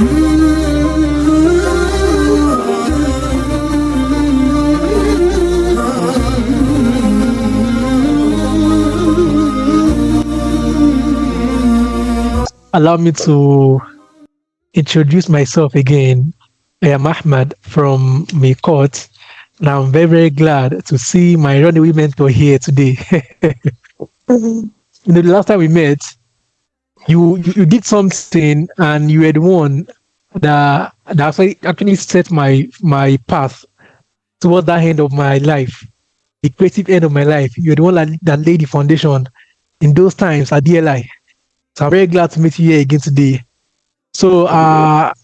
Allow me to introduce myself again. I am Ahmad from Mikot, and I'm very, very glad to see my runaway mentor here today. The last time we met, you did something and you had one that actually set my path towards that end of my life, the creative end of my life. You're the one that laid the foundation in those times at DLI. So I'm very glad to meet you here again today. So I'll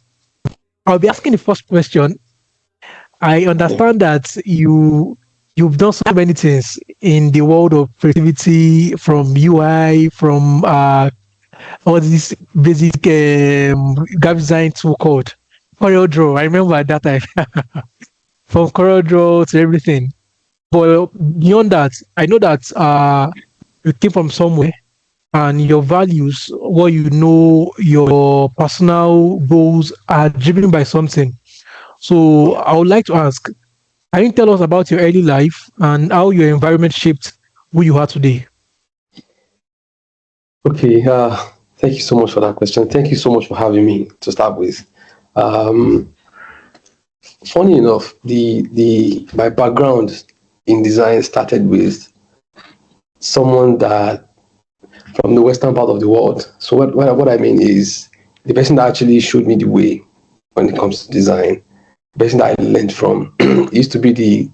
be asking the first question. I understand that you've done so many things in the world of creativity, from UI, from all these basic graphic design tool called CorelDRAW. I remember at that time, from CorelDRAW to everything. But beyond that, I know that you came from somewhere, and your values, what you know, your personal goals are driven by something. So I would like to ask, can you tell us about your early life and how your environment shaped who you are today? Okay, thank you so much for that question. Thank you so much for having me to start with. Um, Funny enough, the my background in design started with someone that from the western part of the world. So what I mean is the person that actually showed me the way when it comes to design, the person that I learned from used to be the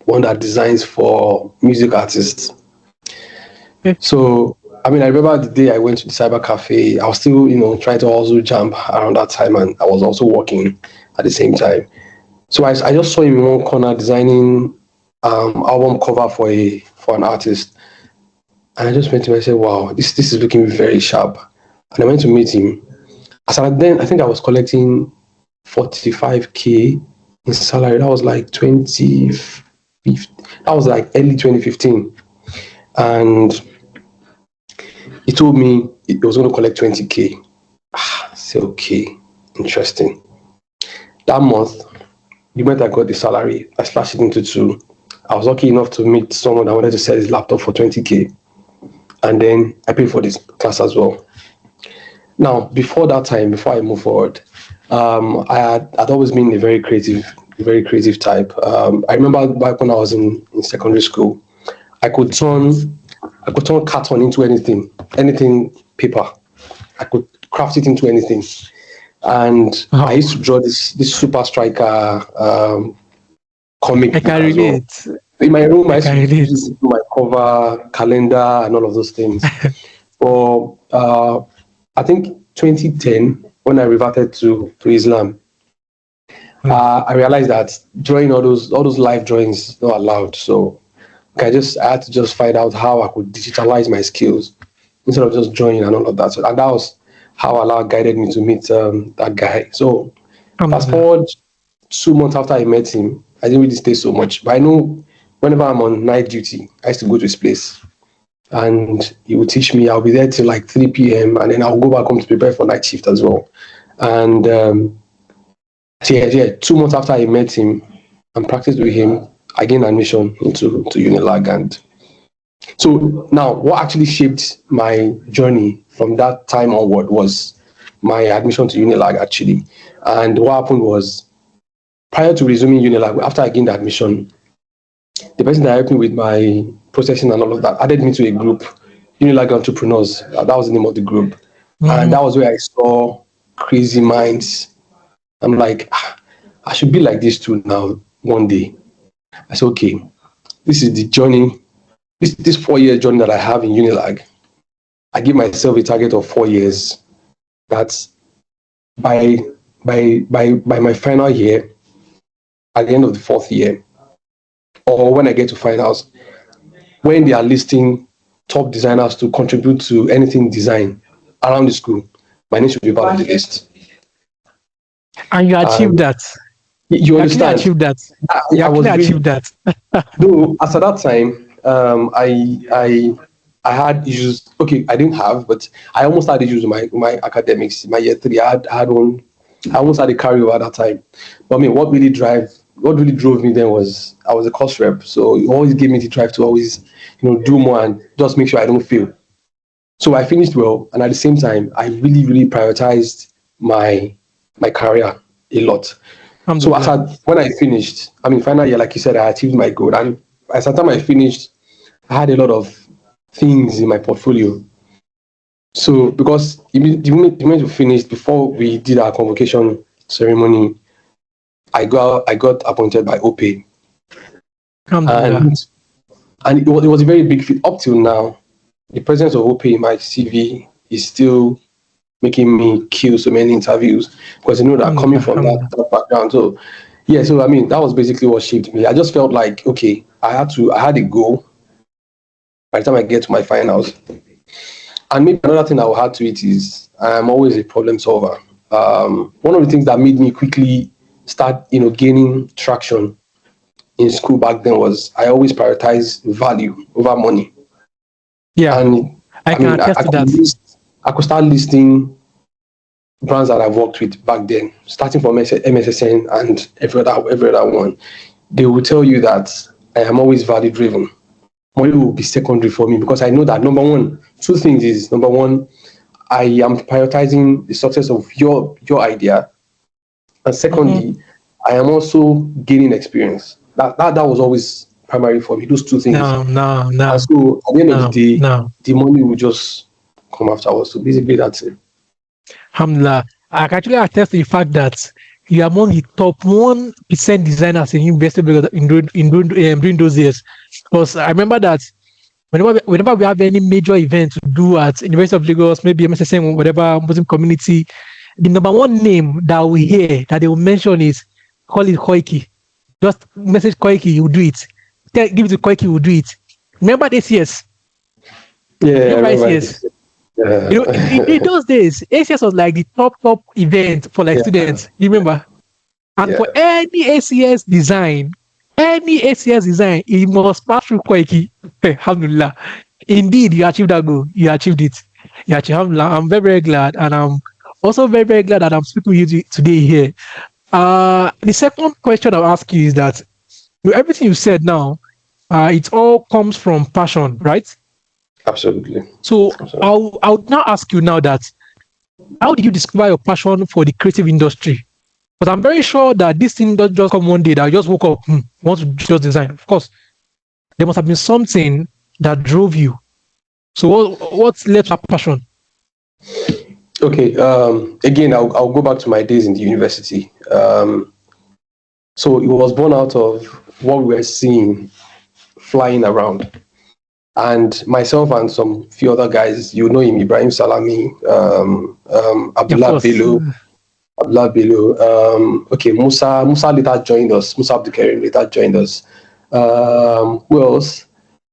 one that designs for music artists. Okay. So I mean, I remember the day I went to the cyber cafe. I was still, trying to also jump around that time, and I was also working at the same time. So I just saw him in one corner designing album cover for an artist, and I just went to him and said, "Wow, this is looking very sharp." And I went to meet him. As at then, I think I was collecting 45K in salary. That was like 2015. That was like early 2015, and he told me he was going to collect 20K. I said, okay, interesting. That month, the moment I got the salary, I slashed it into two. I was lucky enough to meet someone that wanted to sell his laptop for 20K. And then I paid for this class as well. Now, before that time, before I move forward, I'd always been a very creative type. I remember back when I was in secondary school, I could turn carton into anything paper. I could craft it into anything. And I used to draw this super striker comic I book can as well. relate. In my room, I I used can to relate. use my cover, calendar, and all of those things. For I think 2010, when I reverted to Islam, I realized that drawing all those live drawings is not allowed. So I had to just find out how I could digitalize my skills instead of just drawing and all of that. So and that was how Allah guided me to meet that guy. So fast Alhamdulillah. forward 2 months after I met him, I didn't really stay so much. But I know whenever I'm on night duty, I used to go to his place and he would teach me. I'll be there till like 3 p.m. and then I'll go back home to prepare for night shift as well. And so yeah, 2 months after I met him and practiced with him, I gained admission to Unilag. And so now what actually shaped my journey from that time onward was my admission to Unilag actually. And what happened was prior to resuming Unilag, after I gained admission, the person that helped me with my processing and all of that added me to a group, Unilag Entrepreneurs. That was the name of the group. And that was where I saw crazy minds. I'm like, I should be like this too now one day. I said, okay, this is the journey, this 4 year journey that I have in Unilag. I give myself a target of 4 years. That's by my final year, at the end of the fourth year, or when I get to finals, when they are listing top designers to contribute to anything design around the school, my name should be part of the list. And you achieved that. You You actually understand? achieved that. I, You I was actually really, achieved that. though as at that time, I had issues. Okay, I didn't have, but I almost had issues with my academics. My year three, I had one I almost had a carryover at that time. But I mean, what really drove me then was I was a course rep, so it always gave me the drive to always, do more and just make sure I don't fail. So I finished well, and at the same time, I really, really prioritized my career a lot. So Alhamdulillah. when I finished, I mean, final year, like you said, I achieved my goal, and by the time I finished, I had a lot of things in my portfolio. So because the moment we finished, before we did our convocation ceremony, I got appointed by OPE, Alhamdulillah. and it was a very big fit. Up till now, the presence of OPE in my CV is still making me kill so many interviews because that coming Alhamdulillah. from Alhamdulillah. that background. So yeah, so I mean that was basically what shaped me. I just felt like okay, I had a goal by the time I get to my finals. And maybe another thing I will add to it is I'm always a problem solver. One of the things that made me quickly start, gaining traction in school back then was I always prioritize value over money. Yeah, And I I can mean, attest to that. I could start listing brands that I've worked with back then, starting from MSSN and every other one. They will tell you that I am always value driven. Money will be secondary for me because I know that number one, two things is number one, I am prioritizing the success of your idea, and Mm-hmm. secondly, I am also gaining experience. That was always primary for me. Those two things, No, no, and no, so at the end of the no, day, no. the money will just come afterwards. So basically, that's it. Alhamdulillah. I can actually attest to the fact that you are among the top 1% designers in university during those years. Because I remember that whenever we have any major event to do at University of Lagos, maybe MSSM or whatever Muslim community, the number one name that we hear that they will mention is Khalid Kaoki. Just message Koiki, he will do it. Give it to Koiki, he will do it. Remember this years? Yeah, I Remember remember ACS? this. Yeah, In those days, ACS was like the top event for like yeah, students. You remember? And for yeah. any ACS design, it must pass through Koiki. Alhamdulillah. Indeed, you achieved that goal. You achieved it. You achieved. Alhamdulillah. I'm very, very glad. And I'm also very, very glad that I'm speaking with you today here. The second question I'll ask you is that with everything you said now, it all comes from passion, right? Absolutely, So absolutely. I'll now ask you now that how did you discover your passion for the creative industry? But I'm very sure that this thing doesn't just come one day that I just woke up, want to just design. Of course, there must have been something that drove you. So what's led to that passion? Okay. Again, I'll go back to my days in the university. So it was born out of what we were seeing flying around. And myself and some few other guys, him, Ibrahim Salami, Of course. Abdullah Bello. Okay, Musa later joined us. Musa Abdulkarim later joined us. Who else?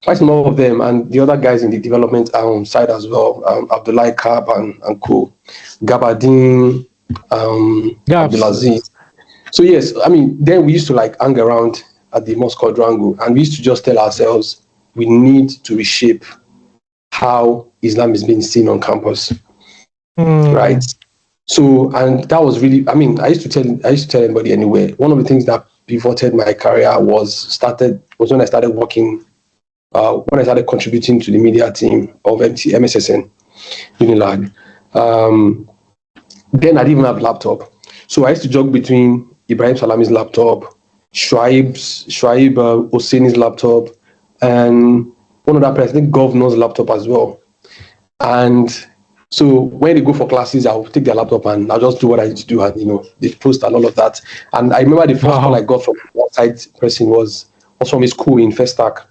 Quite a number of them, and the other guys in the development side as well. Abdullah Kab and co. Gabardine, Gaps. Abdulaziz. So yes, I mean, then we used to like hang around at the mosque called Rango, and we used to just tell ourselves we need to reshape how Islam is being seen on campus, right? Mm, So, and that was really, I mean, I used to tell anybody anyway. One of the things that pivoted my career was when I started working, when I started contributing to the media team of MSSN Unilag. Um, then I didn't even have a laptop, so I used to jog between Ibrahim Salami's laptop, Shuaib Hosseini's laptop, and one other person, I think Governor's laptop as well. And so when they go for classes, I'll take their laptop and I'll just do what I need to do, and they post and all of that. And I remember the first call I wow. got from the outside person was from a school in Festac.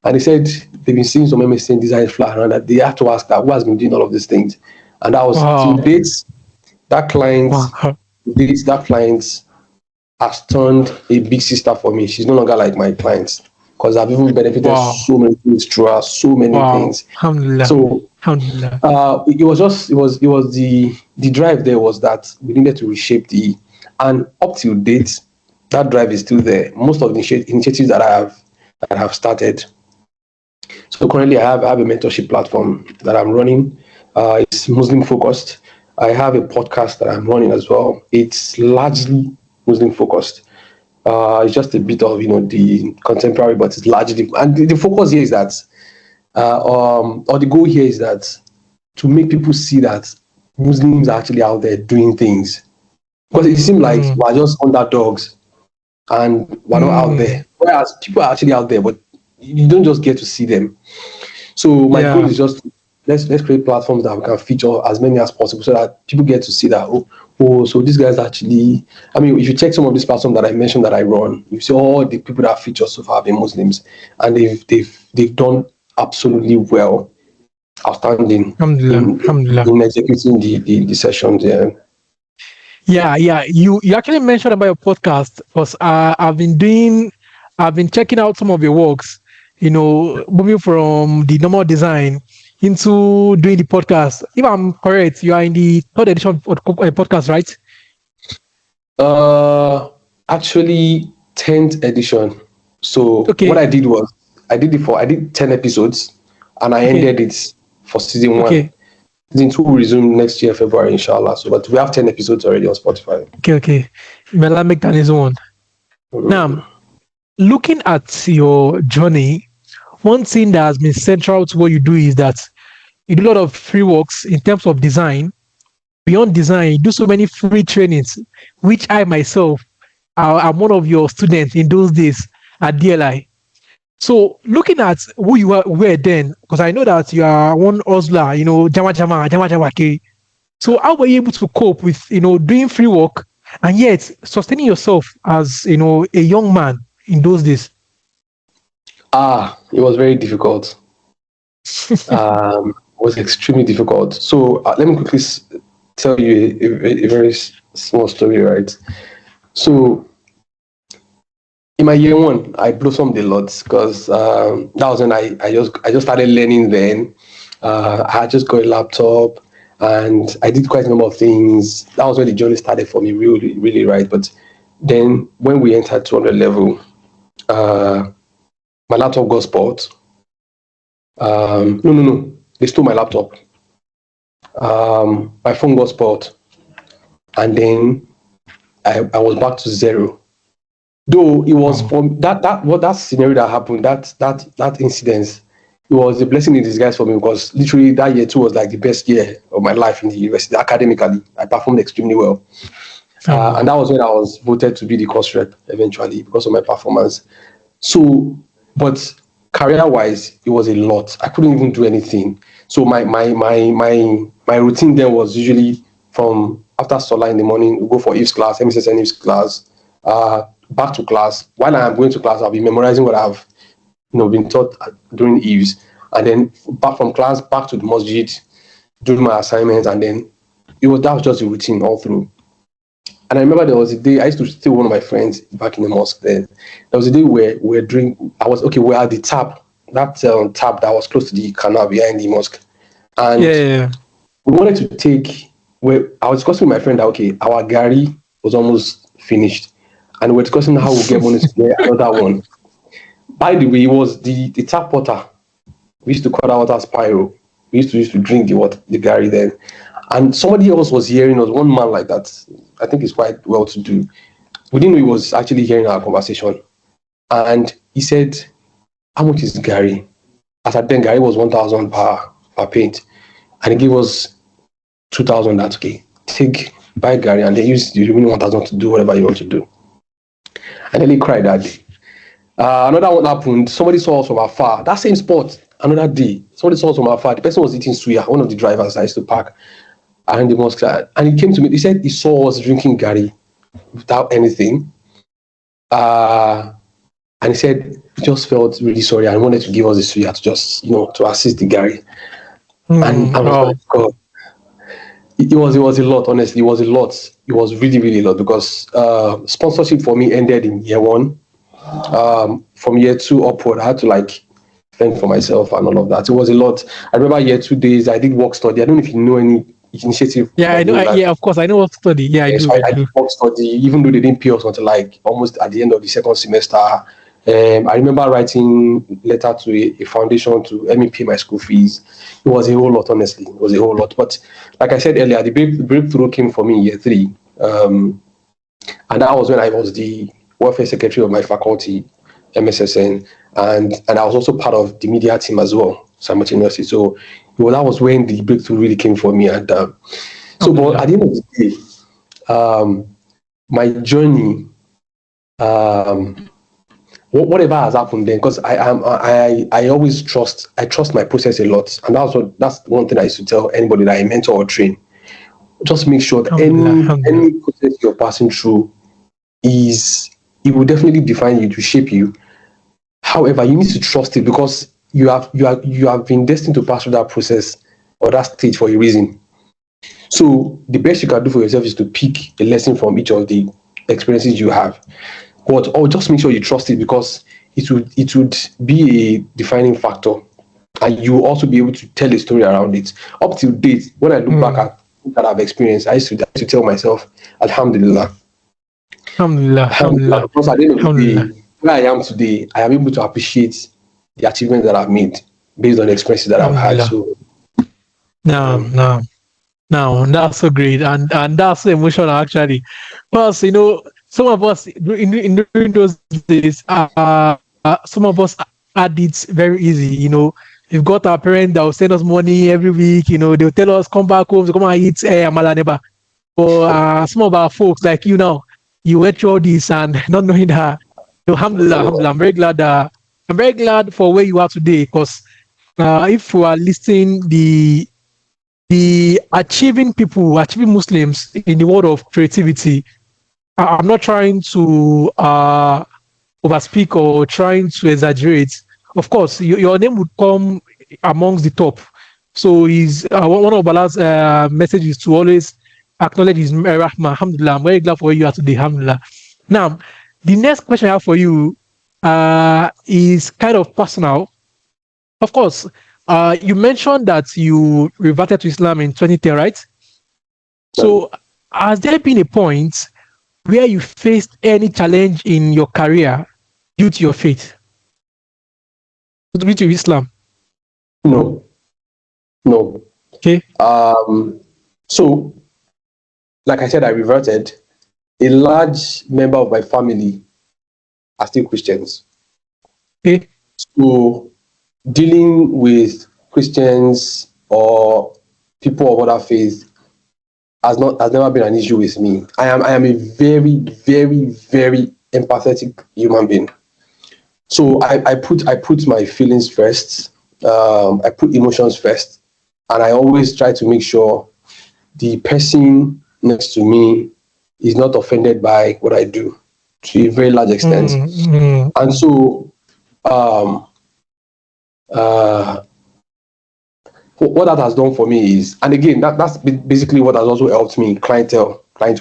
And they said they've been seeing some MSN design fly around, that they have to ask that who has been doing all of these things. And that was till Wow. date, that client Wow. that client has turned a big sister for me. She's no longer like my clients because I've even benefited Wow. so many things through her, so many Wow. things. Alhamdulillah. So Alhamdulillah. it was the drive there was that we needed to reshape and up till date that drive is still there. Most of the initiatives that I have started. So currently I have a mentorship platform that I'm running. It's Muslim focused, I have a podcast that I'm running as well. It's largely Muslim focused. It's just a bit of the contemporary, but it's largely, and the focus here is that or the goal here is that to make people see that Muslims are actually out there doing things, because it seems like Mm, we're just underdogs and we're not out mm, there. Whereas people are actually out there, but you don't just get to see them. So my goal yeah, is just let's create platforms that we can feature as many as possible so that people get to see that so these guys actually, I mean, if you check some of these platforms that I mentioned that I run, you see all the people that feature so far have been Muslims, and they've done absolutely well, outstanding alhamdulillah, alhamdulillah. in executing the sessions. Yeah. Yeah, yeah. You actually mentioned about your podcast because I've been checking out some of your works. Moving from the normal design into doing the podcast. If I'm correct, you are in the third edition of podcast, right? Uh, Actually, 10th edition. So what Okay, I did was I did 10 episodes, and I okay, ended it for season one. okay, Season two will resume next year, February, inshallah. So, but we have 10 episodes already on Spotify. okay. Melamic than his own. Now, Mm. looking at your journey, one thing that has been central to what you do is that you do a lot of free works in terms of design. Beyond design, you do so many free trainings, which I myself I'm one of your students in those days at DLI. So looking at who you were then, because I know that you are one hustler, jama jama, jama jama. Okay. So how were you able to cope with, doing free work and yet sustaining yourself as, a young man in those days? It was very difficult. It was extremely difficult. So let me quickly tell you a very small story, right? So in my year one, I blossomed a lot because that was when I just started learning. Then I had just got a laptop and I did quite a number of things. That was when the journey started for me, really, really, right. But then when we entered 200 level, uh, my laptop got spoiled. No, they stole my laptop. My phone got spoiled, and then I was back to zero. Though it was Wow. from that scenario that happened, that incident, it was a blessing in disguise for me because literally that year two was like the best year of my life in the university. Academically, I performed extremely well, and that was when I was voted to be the course rep eventually because of my performance. So, but career wise, it was a lot. I couldn't even do anything. So my routine then was usually from after Solar in the morning, we go for Eve's class, MSSN Eve's class, back to class. While I'm going to class, I'll be memorizing what I've been taught during Eve's, and then back from class back to the masjid, doing my assignments, and then that was just a routine all through. And I remember there was a day I used to stay with one of my friends back in the mosque. Then there was a day where we're doing. I was okay. We're at the tap, that tap that was close to the canal behind the mosque, Yeah, and yeah, we wanted to take. Where I was discussing with my friend that okay, our gari was almost finished, and we're discussing how we'll get money to get another one. By the way, it was the tap water. We used to call that water Spyro. We used to drink the gari then. And somebody else was hearing us, one man like that. I think he's quite well to do. We didn't know he was actually hearing our conversation. And he said, how much is Gary? As at then, Gary was 1,000 per paint. And he gave us 2,000. That's okay. Buy Gary and then use the remaining 1,000 to do whatever you want to do. And then he cried that day. Another one happened. Somebody saw us from afar. That same spot, another day. Somebody saw us from afar. The person was eating suya, one of the drivers that used to park around the mosque. And he came to me. He said he saw us drinking Gary without anything. And he said he just felt really sorry and wanted to give us the suya to just, to assist the Gary. And I was wow. like, God, it was a lot, honestly. It was a lot. It was really, really a lot because sponsorship for me ended in year one. From year two upward, I had to fend for myself and all of that. It was a lot. I remember year 2 days, I did work study. I don't know if you know any initiative Yeah, I like know. doing that. Yeah, of course, I know what to study. Yeah, I Yeah, do. so I I do. did work study, even though they didn't pay us until almost at the end of the second semester. I remember writing letter to a foundation to let me pay my school fees. It was a whole lot, honestly. It was a whole lot. But like I said earlier, the breakthrough came for me in year three. And that was when I was the welfare secretary of my faculty, MSSN, and I was also part of the media team as well, simultaneously. So that was when the breakthrough really came for me. And but at Alhamdulillah. the end of the day, my journey, um, whatever has happened then, because I always trust my process a lot, and that's one thing I used to tell anybody that I mentor or train. Just make sure that Alhamdulillah. Alhamdulillah. any process you're passing through is it will definitely define you to shape you. However, you need to trust it because you have been destined to pass through that process or that stage for a reason. So the best you can do for yourself is to pick a lesson from each of the experiences you have. But or just make sure you trust it because it would be a defining factor, and you will also be able to tell a story around it. Up till date, when I look back Mm. at that I've experienced, I used to tell myself, Alhamdulillah, Alhamdulillah. Alhamdulillah, Alhamdulillah. because at the end of the Alhamdulillah. day, where I am today, I am able to appreciate the achievements that I've made based on the experiences that I've had. Alhamdulillah. So, Now, um, now, now, that's so great, and that's so emotional actually. Plus, some of us during those days, some of us had it very easy. We've got our parents that will send us money every week. They'll tell us come back home to come and eat amala neba. But some of our folks like you now, you went through all this and not knowing that. Alhamdulillah, alhamdulillah. I'm very glad for where you are today because if we are listing the achieving Muslims in the world of creativity, I'm not trying to overspeak or trying to exaggerate. Of course, your name would come amongst the top. So is one of Allah's messages to always acknowledge His rahmah. Alhamdulillah, I'm very glad for where you are today. Alhamdulillah. Now, the next question I have for you is kind of personal. Of course, you mentioned that you reverted to Islam in 2010, right? So, has there been a point where you faced any challenge in your career due to your faith, due to Islam? no, no. Okay, Um, so, like I said, I reverted. A large member of my family are still Christians. okay, So, dealing with Christians or people of other faiths has never been an issue with me. I am a very, very, very empathetic human being. So I put my feelings first. I put emotions first, and I always try to make sure the person next to me is not offended by what I do to a very large extent. mm, mm, And so um, uh, what that has done for me is, and again, that's basically what has also helped me client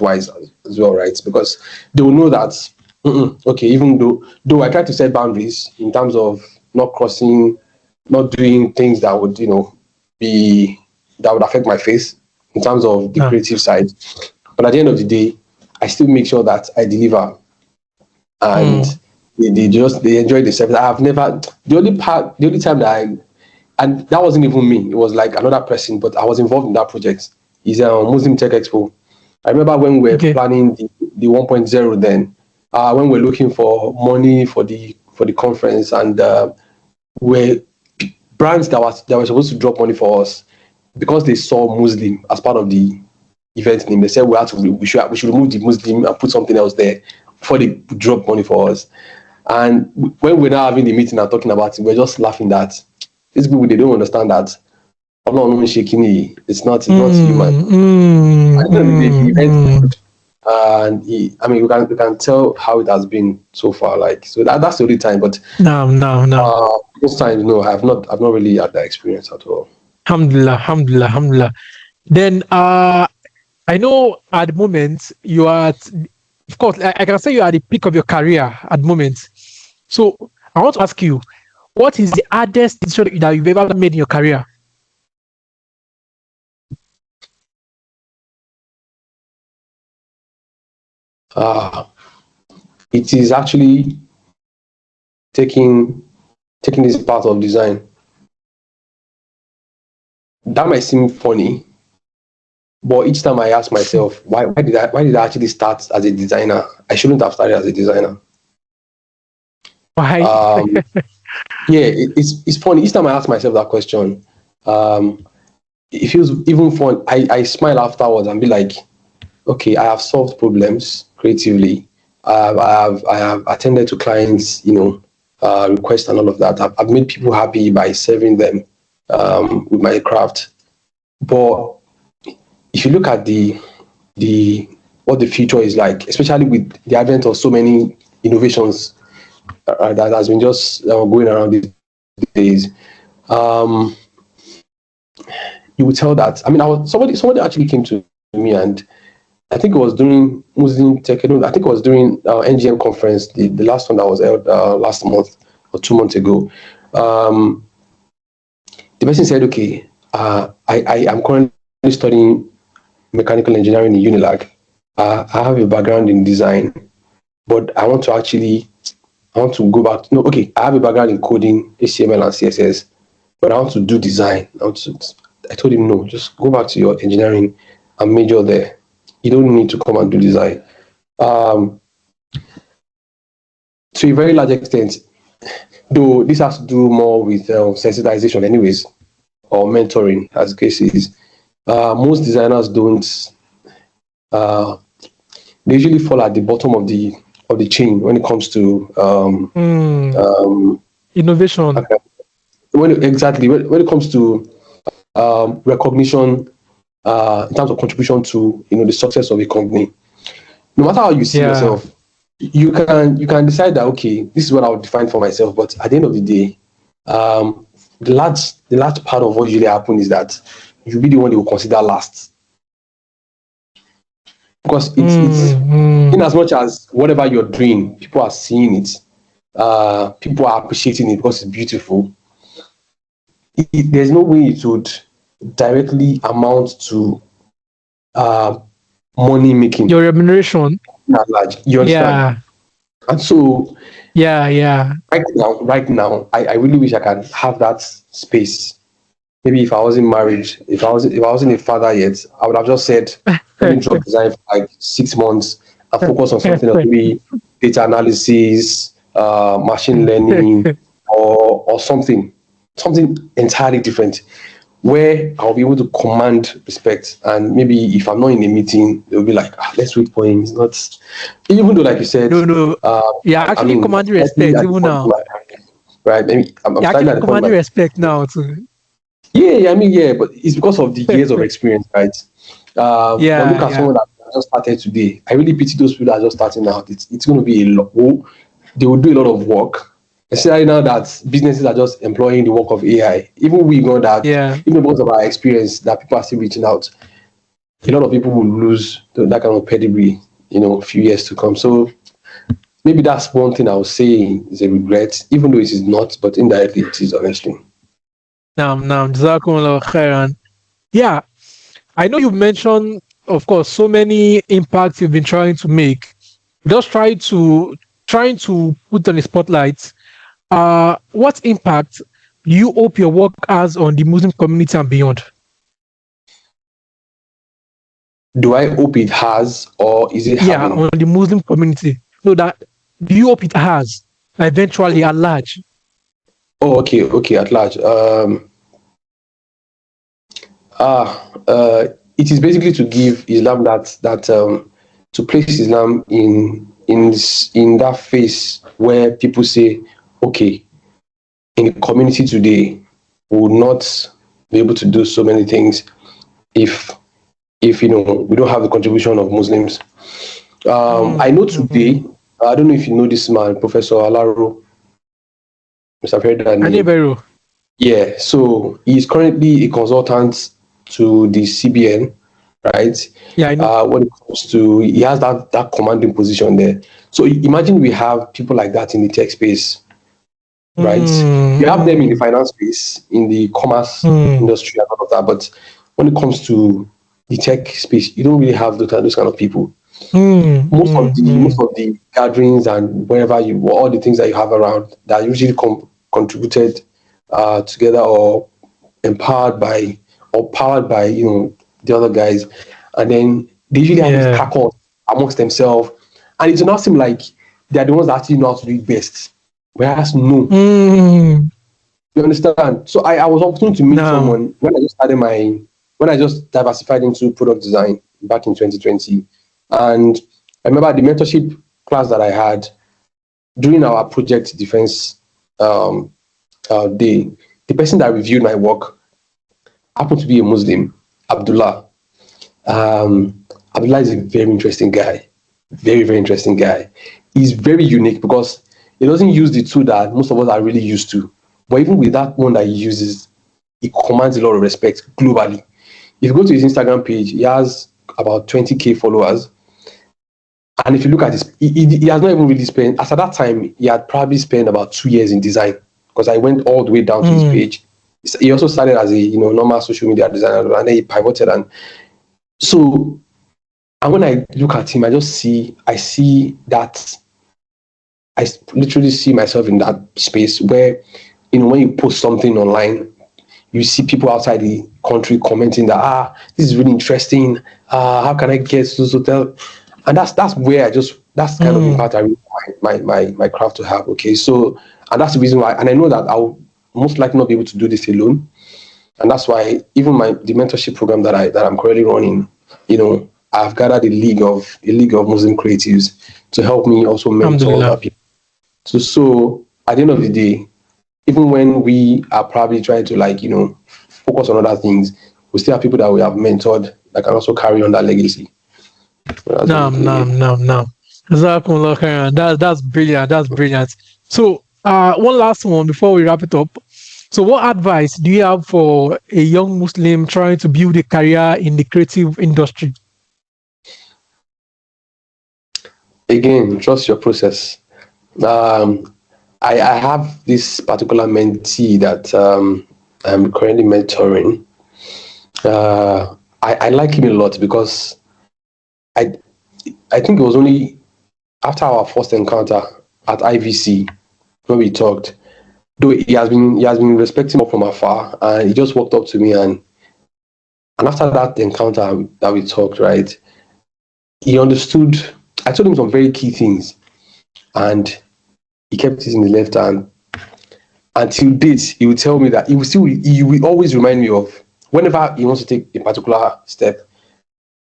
wise as well, right? Because they will know that okay, even though I try to set boundaries in terms of not crossing, not doing things that would be that would affect my face in terms of the ah, creative side. But at the end of the day, I still make sure that I deliver, and mm, they enjoy the service. I have never the only time that and that wasn't even me. It was like another person, but I was involved in that project. It's a Muslim Tech Expo. I remember when we were okay, planning the 1.0 then, when we are looking for money for the conference, and we brands that were supposed to drop money for us because they saw Muslim as part of the event name. They said we should remove the Muslim and put something else there before they drop money for us. And when we're now having the meeting and talking about it, we're just laughing that these people they don't understand that I'm not only shaking it. It's not human. mm, mm, At the end of the day, the mm, event mm. and I mean we can tell how it has been so far. Like so that's the only time. But Now, now, now. most times no, I've not really had that experience at all. Alhamdulillah, alhamdulillah, alhamdulillah. Then, I know at the moment you are, of course, I can say you are at the peak of your career at the moment. So, I want to ask you, what is the hardest decision that you've ever made in your career? Uh, it is actually taking this path of design. That might seem funny, but each time I ask myself, why did I actually start as a designer? I shouldn't have started as a designer. Why? Um, yeah, it's funny. Each time I ask myself that question, um, it feels even fun. I smile afterwards and be like, okay, I have solved problems creatively. I have attended to clients, requests and all of that. I've made people happy by serving them with my craft. But if you look at the what the future is like, especially with the advent of so many innovations that has been just going around these days, um, you would tell that. I mean, somebody actually came to me, and I think it was during Muslim Tech. I think it was during NGM conference, the last one that was held last month or 2 months ago. Um, the person said, "Okay, I am currently studying mechanical engineering in Unilag. I have a background in design, but I want to go back. No, okay, I have a background in coding, HTML and CSS, but I want to do design. I told him, no, just go back to your engineering and major there. You don't need to come and do design. Um, to a very large extent, though this has to do more with sensitization anyways, or mentoring as the case is. Most designers don't, uh, they usually fall at the bottom of the chain when it comes to um, Innovation. when it comes to recognition in terms of contribution to the success of a company. No matter how you see Yeah. yourself, you can decide that, okay, this is what I would define for myself. But at the end of the day, the large part of what usually happens is that you'll be the one they will consider last, because it's in Mm. as much as whatever you're doing, people are seeing it, people are appreciating it because it's beautiful. There's no way it would directly amount to uh, money making Your remuneration. at large. You understand? Yeah. And so Yeah. Yeah. right now, I really wish I can have that space. Maybe if I wasn't married, if I wasn't a father yet, I would have just said, let me drop design for like 6 months and focus on something else, maybe data analysis, machine learning, or something entirely different, where I'll be able to command respect. And maybe if I'm not in a meeting, they'll be like, let's wait for him. It's not, even though, like you said, No, no. uh, You're I actually mean, I'm commanding slightly respect at the even point of now. my career, right? Maybe I'm You're slightly actually at the point of commanding my respect now too. yeah, I mean, yeah, but it's because of the years of experience, right? But look Yeah. at Yeah. someone that just started today. I really pity those people that are just starting out. It's going to be a lot. Oh, they will do a lot of work, especially now that businesses are just employing the work of AI. Even we know that, Yeah. even because of our experience, that people are still reaching out. A lot of people will lose that kind of pedigree, a few years to come. So maybe that's one thing I would say is a regret, even though it is not, but indirectly it is, honestly. Now, Jazakumullah khairan. Yeah. I know you mentioned, of course, so many impacts you've been trying to make. Just trying to put on the spotlight. What impact do you hope your work has on the Muslim community and beyond? Do I hope it has, or is it Yeah, having? on the Muslim community. So that do you hope it has eventually at large? Oh, okay, at large. It is basically to give Islam to place Islam in that phase where people say, okay, in the community today, we would not be able to do so many things if we don't have the contribution of Muslims. I know Mm-hmm. today. I don't know if you know this man, Professor Alaro. Mr. I've heard that name. Anibero. Yeah, so he's currently a consultant to the CBN, right? Yeah, I know. When it comes to, he has that commanding position there. So imagine we have people like that in the tech space, right? You have them in the Mm-hmm. finance space, in the commerce Mm-hmm. industry, and all of that. But when it comes to the tech space, you don't really have those kind of people. Most of the gatherings and wherever you all the things that you have around that are usually contributed together or empowered by or powered by the other guys, and then they usually have this Yeah. crackle amongst themselves, and it will not seem like they are the ones that actually know how to do it best, whereas no. Mm. You understand? So I was opportunity to meet Now. someone when I just diversified into product design back in 2020. And I remember the mentorship class that I had during our project defense um, day. The person that reviewed my work happened to be a Muslim, Abdullah. Abdullah is a very interesting guy, very, very interesting guy. He's very unique because he doesn't use the tool that most of us are really used to. But even with that one that he uses, he commands a lot of respect globally. If you go to his Instagram page, he has about 20K followers. And if you look at his, he has not even really spent, as at that time, he had probably spent about 2 years in design because I went all the way down to his Mm. page. He also started as a normal social media designer and then he pivoted. And so, and when I look at him, I see that literally see myself in that space where, when you post something online, you see people outside the country commenting that this is really interesting. How can I get to tell? And that's where that's kind of Mm. impact I really want my craft to have. Okay, so and that's the reason why, and I know that I'll most likely not be able to do this alone, and that's why even the mentorship program that I'm currently running, I've gathered a league of Muslim creatives to help me also mentor other Alhamdulillah. people. So at the end of the day, even when we are probably trying to focus on other things, we still have people that we have mentored that can also carry on that legacy. That's Nam, basically it. nam, nam, nam. Jazakumullah khairan. That's brilliant. That's brilliant. So, one last one before we wrap it up. So, what advice do you have for a young Muslim trying to build a career in the creative industry? Again, trust your process. Um, I have this particular mentee that I'm currently mentoring. I like him a lot because I I think it was only after our first encounter at IVC when we talked. Though he has been respecting me from afar, and he just walked up to me and after that encounter that we talked, right, he understood. I told him some very key things, and he kept it in the left hand. Until date, he will tell me that he will always remind me of whenever he wants to take a particular step.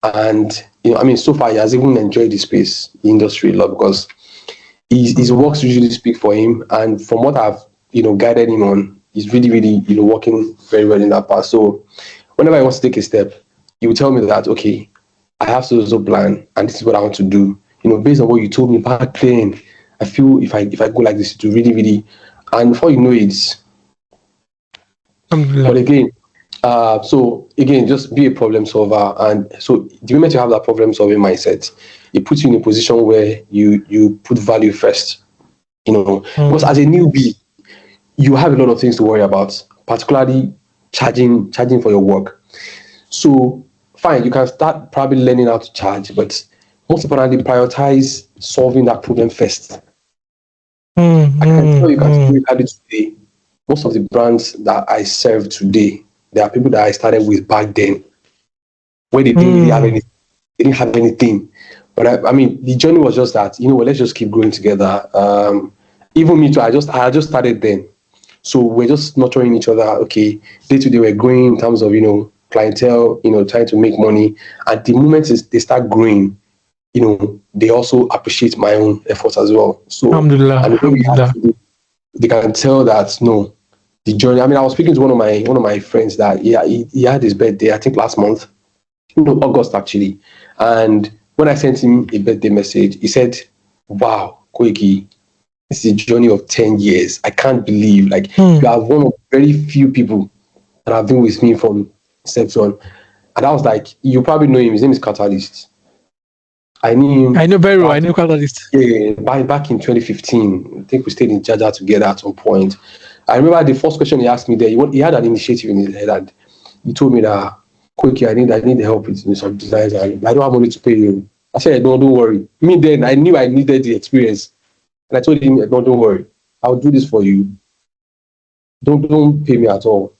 And I mean, so far he has even enjoyed the space, the industry a lot because his Alhamdulillah. works usually speak for him. And from what I've guided him on, he's really, really working very well in that path. So whenever he wants to take a step, he will tell me that okay, I have so plan, and this is what I want to do. Based on what you told me back then, I feel if I go like this, it will really, really, and before you know it, but Alhamdulillah. again, just be a problem solver. And so the moment you have that problem solving mindset, it puts you in a position where you put value first. Because as a Mm. newbie, you have a lot of things to worry about, particularly charging for your work. So fine, you can start probably learning how to charge, but most importantly, prioritize solving that problem first. Mm. I can tell Mm. you Mm. categorically today, most of the brands that I serve today, there are people that I started with back then where they didn't really have Mm. any, they didn't have anything. But I mean, the journey was just that, let's just keep growing together. Even me too, I just started then. So we're just nurturing each other. Okay, day to day we're growing in terms of clientele, trying to make money. And the moment they start growing, they also appreciate my own efforts as well. So Alhamdulillah. and when we have Alhamdulillah. they can tell that no, the journey. I mean, I was speaking to one of my friends that he had his birthday, I think last month, no, August actually. And when I sent him a birthday message, he said, "Wow, Koiki, this is a journey of 10 years. I can't believe like you Mm. are one of very few people that have been with me from inception." And I was like, you probably know him. His name is Catalyst. I knew I him know very well. I back know Catalyst. yeah, back in 2015. I think we stayed in Jaja together at some point. I remember the first question he asked me there. He had an initiative in his head, and he told me that, "Quick, I need help with some designs. And I don't have money to pay you. I said, no, don't worry. Me then, I knew I needed the experience. And I told him, no, don't worry. I'll do this for you. Don't pay me at all.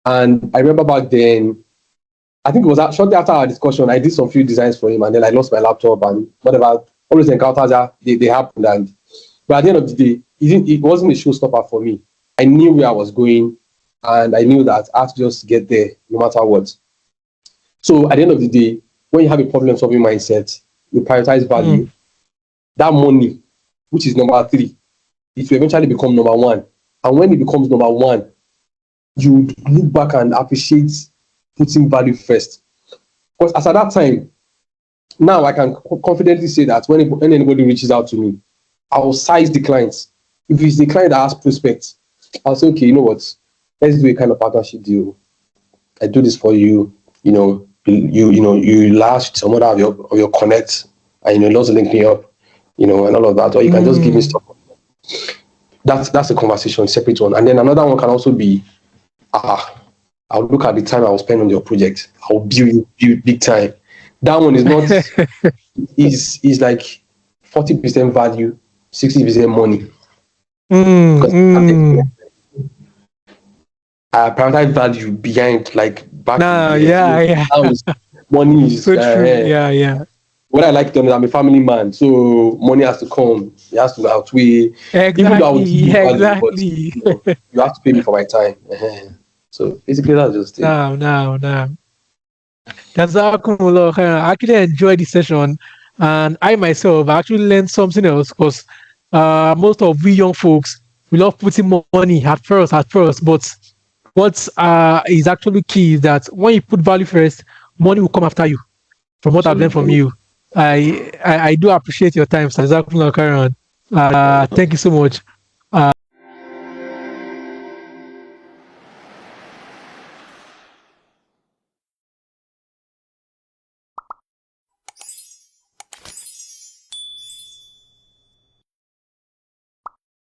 And I remember back then, I think it was shortly after our discussion, I did some few designs for him, and then I lost my laptop and whatever. All those encounters that they happened. And but at the end of the day, it wasn't a showstopper for me. I knew where I was going, and I knew that I had to just get there no matter what. So at the end of the day, when you have a problem-solving mindset, you prioritize value. That money, which is number 3, it will eventually become number 1. And when it becomes number 1, you look back and appreciate putting value first. Because as at that time, now I can confidently say that when anybody reaches out to me, I will size the clients. If it's the client that has prospects, I'll say, okay, you know what? Let's do a kind of partnership deal. I do this for you. You last some other of your connects, and also link me up, and all of that. Or you can just give me stuff. That's a conversation, separate one. And then another one can also be, I'll look at the time I will spend on your project. I'll build big time. That one is not is like 40% value, 60% money. I prioritize value behind, like, back. Money is so true. Yeah. What I like to know, I'm a family man, so money has to come. It has to outweigh. Exactly. Even though I would give you value, but you have to pay me for my time. So basically, that's just it. No. That's I actually enjoyed the session, and I myself actually learned something else, because most of we young folks, we love putting money at first, but what is actually key is that when you put value first, money will come after you. From what I've learned from you, I do appreciate your time, Sir. Thank you so much.